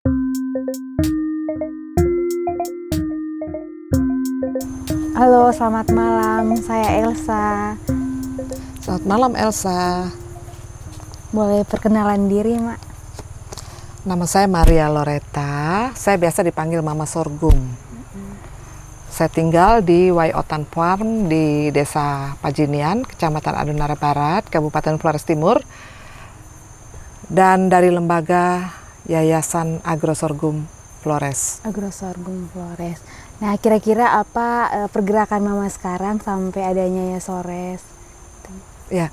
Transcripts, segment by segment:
Halo, selamat malam. Saya Elsa. Selamat malam Elsa. Boleh perkenalan diri, Mak? Nama saya Maria Loretta. Saya biasa dipanggil Mama Sorghum. Saya tinggal di Waiotan Farm di Desa Pajinian, Kecamatan Adunara Barat, Kabupaten Flores Timur. Dan dari lembaga Yayasan Agro Sorghum Flores. Agro Sorghum Flores. Nah, kira-kira apa pergerakan Mama sekarang sampai adanya ya Sores? Ya,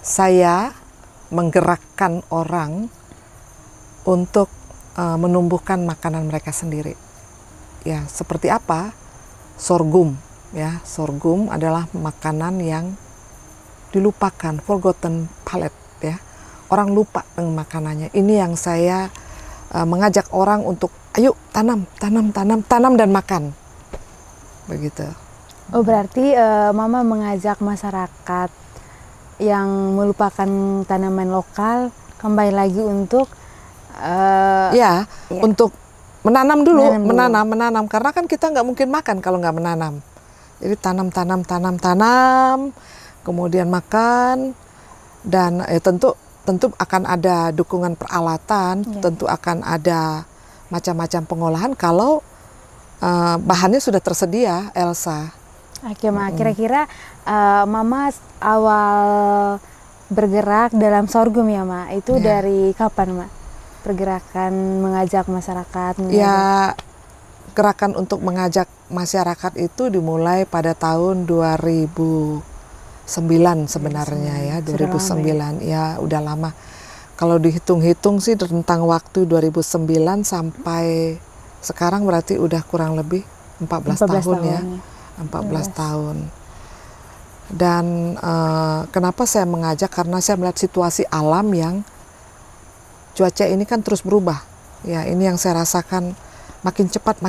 saya menggerakkan orang untuk menumbuhkan makanan mereka sendiri. Ya, seperti apa? Sorghum. Ya, sorghum adalah makanan yang dilupakan, forgotten palate. Ya, orang lupa dengan makanannya. Ini yang saya mengajak orang untuk ayo tanam dan makan. Begitu. Oh, berarti Mama mengajak masyarakat yang melupakan tanaman lokal kembali lagi untuk ya, untuk menanam dulu, menanam karena kan kita nggak mungkin makan kalau nggak menanam. Jadi tanam, kemudian makan, dan tentu akan ada dukungan peralatan, tentu akan ada macam-macam pengolahan kalau bahannya sudah tersedia, Elsa. Oke, Mak. Kira-kira Mama awal bergerak dalam sorghum ya, Mak. Itu dari kapan, Mak? Pergerakan mengajak masyarakat? Ya, gerakan untuk mengajak masyarakat itu dimulai pada tahun 2009 sebenarnya ya, 2009 ya udah lama. Kalau dihitung-hitung sih tentang waktu 2009 sampai sekarang berarti udah kurang lebih 14 tahun ya. 14 tahun. Dan kenapa saya mengajak? Karena saya melihat situasi alam yang cuaca ini kan terus berubah. Ya, ini yang saya rasakan makin cepat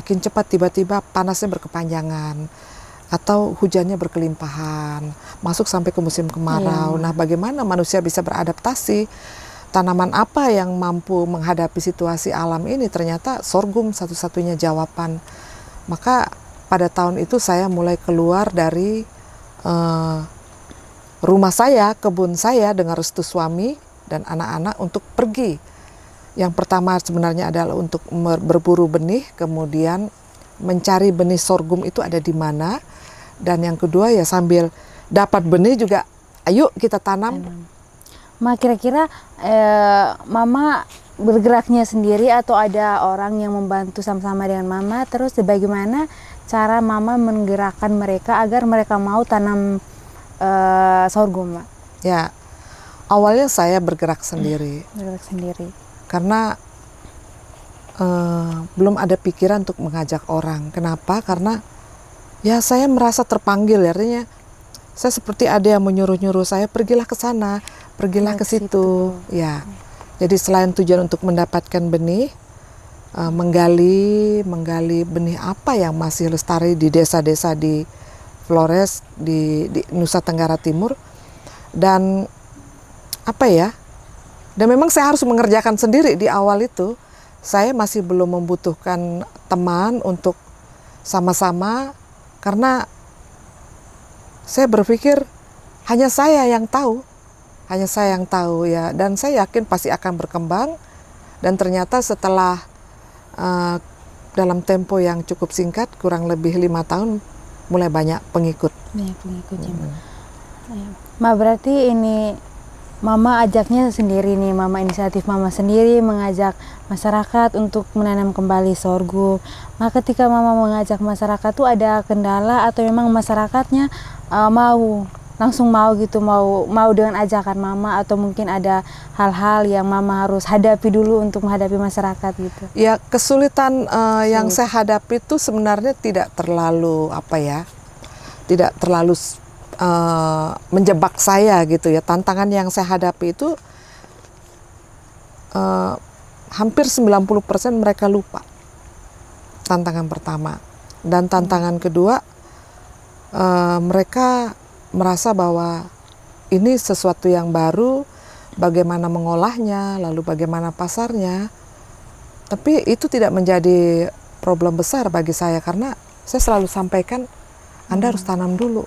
tiba-tiba panasnya berkepanjangan atau hujannya berkelimpahan, masuk sampai ke musim kemarau. Nah, bagaimana manusia bisa beradaptasi? Tanaman apa yang mampu menghadapi situasi alam ini? Ternyata sorghum satu-satunya jawaban. Maka pada tahun itu saya mulai keluar dari rumah saya, kebun saya dengan restu suami dan anak-anak untuk pergi. Yang pertama sebenarnya adalah untuk berburu benih, kemudian mencari benih sorghum itu ada di mana. Dan yang kedua ya sambil dapat benih juga, ayo kita tanam. Ma, kira-kira Mama bergeraknya sendiri atau ada orang yang membantu sama-sama dengan Mama? Terus bagaimana cara Mama menggerakkan mereka agar mereka mau tanam sorghum, Ma? Ya, awalnya saya bergerak sendiri. Bergerak sendiri. Karena belum ada pikiran untuk mengajak orang. Kenapa? Karena ya saya merasa terpanggil, artinya saya seperti ada yang menyuruh-nyuruh saya, pergilah ke sana, pergilah ke situ. Ya, jadi selain tujuan untuk mendapatkan benih, menggali benih apa yang masih lestari di desa-desa di Flores, di Nusa Tenggara Timur, dan apa ya? Dan memang saya harus mengerjakan sendiri di awal itu. Saya masih belum membutuhkan teman untuk sama-sama, karena saya berpikir hanya saya yang tahu ya, dan saya yakin pasti akan berkembang. Dan ternyata setelah dalam tempo yang cukup singkat, kurang lebih 5 tahun, mulai banyak pengikut. Banyak pengikutnya, Ma. Berarti ini Mama ajaknya sendiri nih, Mama inisiatif Mama sendiri mengajak masyarakat untuk menanam kembali sorghum. Nah, ketika Mama mengajak masyarakat tuh ada kendala atau memang masyarakatnya langsung mau gitu, mau dengan ajakan Mama, atau mungkin ada hal-hal yang Mama harus hadapi dulu untuk menghadapi masyarakat gitu? Ya, kesulitan yang saya hadapi itu sebenarnya tidak terlalu tidak terlalu menjebak saya gitu ya. Tantangan yang saya hadapi itu hampir 90% mereka lupa. Tantangan pertama. Dan tantangan kedua, mereka merasa bahwa ini sesuatu yang baru, bagaimana mengolahnya, lalu bagaimana pasarnya. Tapi itu tidak menjadi problem besar bagi saya karena saya selalu sampaikan Anda harus tanam dulu.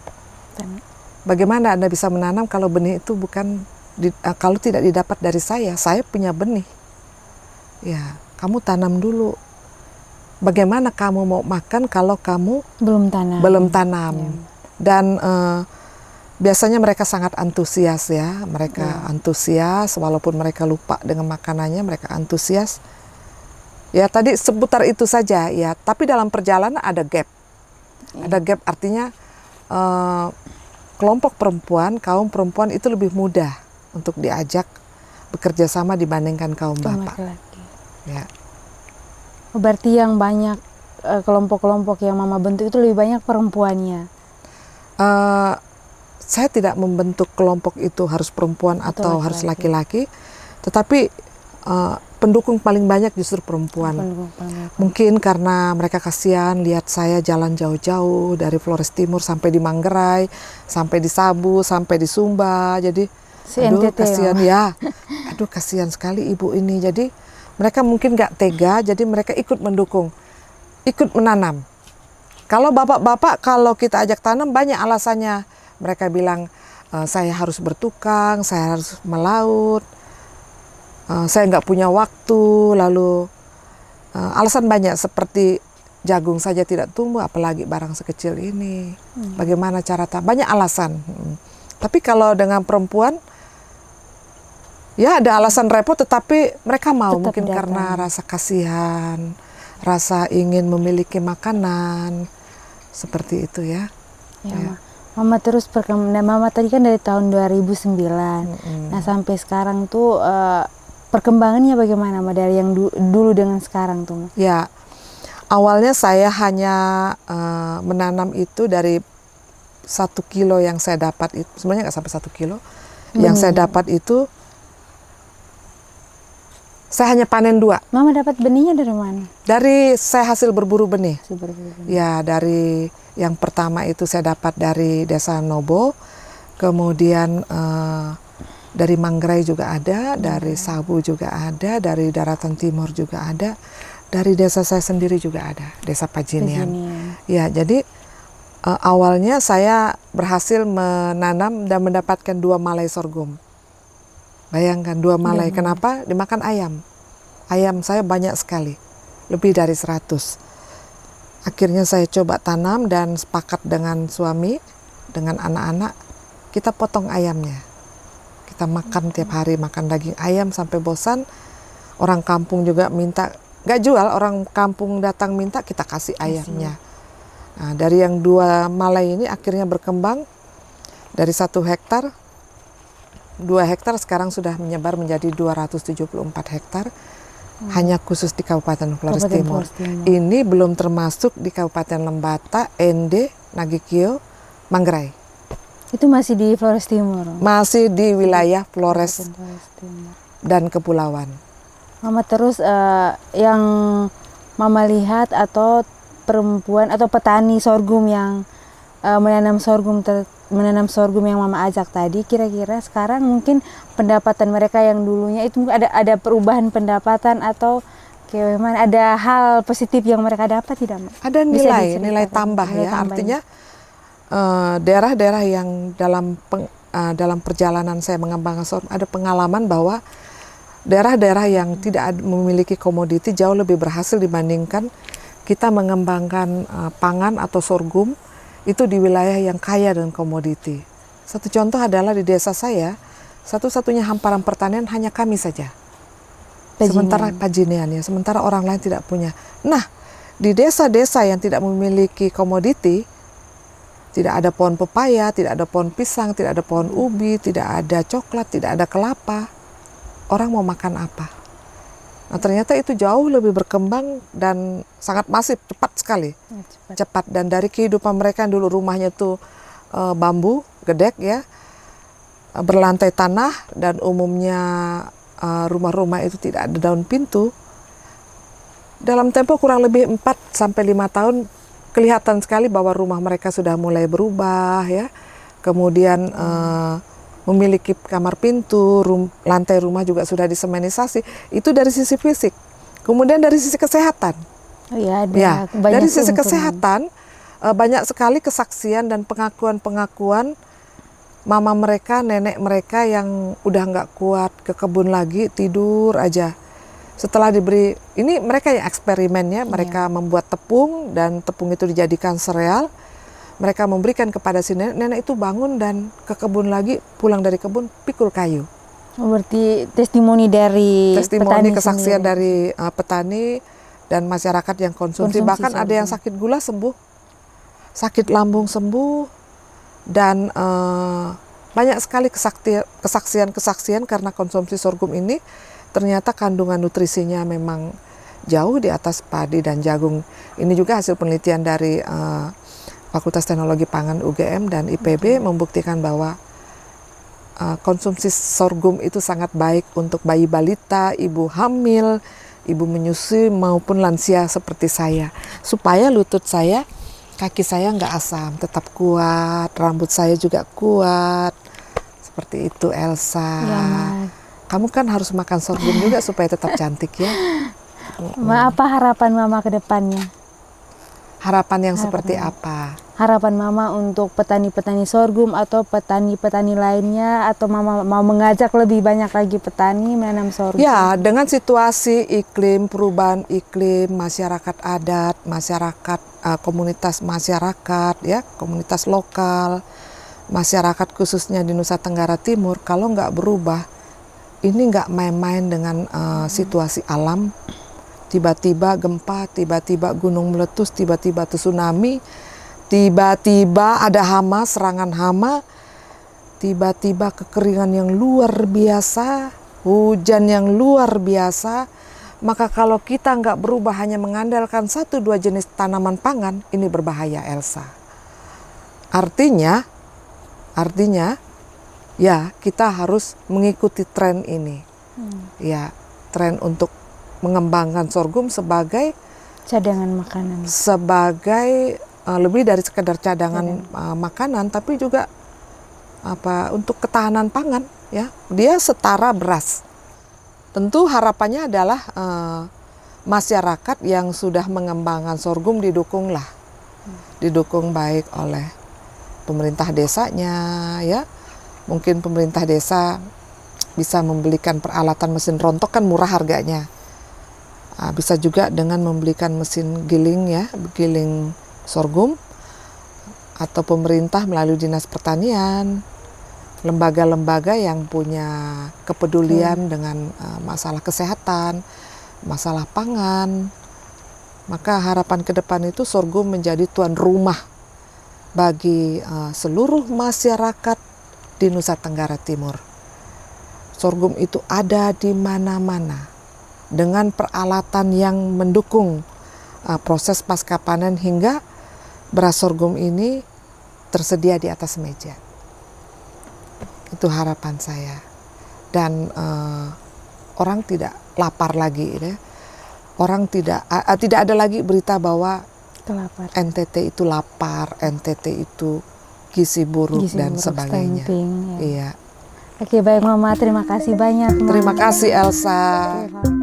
Bagaimana Anda bisa menanam kalau benih itu kalau tidak didapat dari saya punya benih. Ya, kamu tanam dulu. Bagaimana kamu mau makan kalau kamu belum tanam? Ya. Dan biasanya mereka sangat antusias ya. Mereka antusias walaupun mereka lupa dengan makanannya, mereka antusias. Ya tadi seputar itu saja ya. Tapi dalam perjalanan ada gap. Ada gap artinya kelompok perempuan, kaum perempuan itu lebih mudah untuk diajak bekerja sama dibandingkan kaum bapak. Ya. Berarti yang banyak kelompok-kelompok yang Mama bentuk itu lebih banyak perempuannya. Saya tidak membentuk kelompok itu harus perempuan atau harus laki-laki, tetapi pendukung paling banyak justru perempuan. Mungkin karena mereka kasihan lihat saya jalan jauh-jauh dari Flores Timur sampai di Manggarai, sampai di Sabu, sampai di Sumba. Jadi aduh kasihan ya. Aduh kasihan sekali ibu ini. Jadi mereka mungkin nggak tega, jadi mereka ikut mendukung, ikut menanam. Kalau bapak-bapak kalau kita ajak tanam banyak alasannya. Mereka bilang saya harus bertukang, saya harus melaut. Saya nggak punya waktu, lalu alasan banyak seperti jagung saja tidak tumbuh, apalagi barang sekecil ini. Bagaimana cara banyak alasan. Tapi kalau dengan perempuan, ya ada alasan repot, tetapi mereka mau tetap mungkin datang. Karena rasa kasihan, rasa ingin memiliki makanan, seperti itu ya. Ya. Mama terus Mama tadi kan dari tahun 2009, nah sampai sekarang tuh perkembangannya bagaimana dari yang dulu dengan sekarang tuh? Ya, awalnya saya hanya menanam itu dari 1 kilo yang saya dapat itu, sebenarnya nggak sampai 1 kilo. Yang saya dapat itu, saya hanya panen 2. Mama dapat benihnya dari mana? Dari saya hasil berburu benih. Ya, dari yang pertama itu saya dapat dari Desa Nobo, kemudian dari Manggarai juga ada, dari Sabu juga ada, dari Daratan Timur juga ada, dari desa saya sendiri juga ada, Desa Pajinian. Ya, jadi awalnya saya berhasil menanam dan mendapatkan 2 malai sorghum. Bayangkan 2 malai, kenapa? Dimakan ayam. Ayam saya banyak sekali, lebih dari 100. Akhirnya saya coba tanam dan sepakat dengan suami, dengan anak-anak, kita potong ayamnya. Kita makan tiap hari, makan daging ayam sampai bosan. Orang kampung juga minta, gak jual, orang kampung datang minta, kita kasih ayamnya. Nah, dari yang 2 malai ini akhirnya berkembang dari 1 hektar, 2 hektar sekarang sudah menyebar menjadi 274 hektar. Hanya khusus di Kabupaten Flores Timur. Ini belum termasuk di Kabupaten Lembata, Ende, Nagikio, Manggarai. Itu masih di Flores Timur? Masih di wilayah Flores dan kepulauan. Mama terus yang Mama lihat atau perempuan atau petani sorghum yang menanam sorghum yang Mama ajak tadi, kira-kira sekarang mungkin pendapatan mereka yang dulunya itu ada perubahan pendapatan atau kayak gimana, ada hal positif yang mereka dapat tidak? Ada nilai tambah ya, artinya daerah-daerah yang dalam perjalanan saya mengembangkan sorghum ada pengalaman bahwa daerah-daerah yang tidak memiliki komoditi jauh lebih berhasil dibandingkan kita mengembangkan pangan atau sorghum itu di wilayah yang kaya dengan komoditi. Satu contoh adalah di desa saya, satu-satunya hamparan pertanian hanya kami saja. Sementara Pajinian ya, sementara orang lain tidak punya. Nah, di desa-desa yang tidak memiliki komoditi, tidak ada pohon pepaya, tidak ada pohon pisang, tidak ada pohon ubi, tidak ada coklat, tidak ada kelapa. Orang mau makan apa? Nah, ternyata itu jauh lebih berkembang dan sangat masif, cepat sekali. Cepat. Dan dari kehidupan mereka yang dulu rumahnya tuh bambu, gedek ya, berlantai tanah, dan umumnya rumah-rumah itu tidak ada daun pintu. Dalam tempo kurang lebih 4-5 tahun kelihatan sekali bahwa rumah mereka sudah mulai berubah ya. Kemudian memiliki kamar pintu, lantai rumah juga sudah disemenisasi. Itu dari sisi fisik. Kemudian dari sisi kesehatan. Oh ya, ada Ya, banyak dari sisi keuntungan. kesehatan banyak sekali kesaksian dan pengakuan-pengakuan mama mereka, nenek mereka yang udah nggak kuat ke kebun lagi, tidur aja. Setelah diberi, ini mereka yang eksperimennya, mereka membuat tepung dan tepung itu dijadikan sereal. Mereka memberikan kepada si nenek, nenek itu bangun dan ke kebun lagi, pulang dari kebun pikul kayu. Oh, berarti testimoni dari Testimoni petani kesaksian sendiri. dari petani dan masyarakat yang konsumsi. Bahkan ada yang sorghum. sakit gula sembuh, sakit lambung sembuh, dan banyak sekali kesaksian-kesaksian karena konsumsi sorghum ini ternyata kandungan nutrisinya memang jauh di atas padi dan jagung. Ini juga hasil penelitian dari Fakultas Teknologi Pangan UGM dan IPB membuktikan bahwa konsumsi sorghum itu sangat baik untuk bayi balita, ibu hamil, ibu menyusui maupun lansia seperti saya. Supaya lutut saya, kaki saya nggak asam, tetap kuat, rambut saya juga kuat. Seperti itu Elsa. Ya, Kamu kan harus makan sorghum juga supaya tetap cantik ya. apa harapan Mama ke depannya? Harapan yang seperti apa? Harapan Mama untuk petani-petani sorghum atau petani-petani lainnya, atau Mama mau mengajak lebih banyak lagi petani menanam sorghum? Ya, dengan situasi iklim, perubahan iklim, masyarakat adat, masyarakat komunitas masyarakat, ya, komunitas lokal, masyarakat khususnya di Nusa Tenggara Timur, kalau nggak berubah, ini nggak main-main dengan situasi alam. Tiba-tiba gempa, tiba-tiba gunung meletus, tiba-tiba tsunami, tiba-tiba ada hama, serangan hama, tiba-tiba kekeringan yang luar biasa, hujan yang luar biasa. Maka kalau kita nggak berubah hanya mengandalkan 1-2 jenis tanaman pangan, ini berbahaya Elsa. Artinya ya kita harus mengikuti tren ini. Ya, tren untuk mengembangkan sorghum sebagai Cadangan makanan. Sebagai lebih dari sekedar cadangan makanan, tapi juga untuk ketahanan pangan, ya. Dia setara beras. Tentu harapannya adalah masyarakat yang sudah mengembangkan sorghum didukung baik oleh pemerintah desanya, ya. Mungkin pemerintah desa bisa membelikan peralatan mesin rontok, kan murah harganya. Bisa juga dengan membelikan mesin giling, ya, giling sorghum, atau pemerintah melalui Dinas Pertanian, lembaga-lembaga yang punya kepedulian dengan masalah kesehatan, masalah pangan. Maka harapan ke depan itu sorghum menjadi tuan rumah bagi seluruh masyarakat di Nusa Tenggara Timur. Sorghum itu ada di mana-mana dengan peralatan yang mendukung proses pasca panen hingga beras sorghum ini tersedia di atas meja. Itu harapan saya. Dan orang tidak lapar lagi, ya. Orang tidak ada lagi berita bahwa Kelapar. NTT itu lapar, NTT itu gizi buruk dan sebagainya. Stunting, ya. Iya. Oke, baik Mama, terima kasih banyak. Terima kasih Elsa. Oke,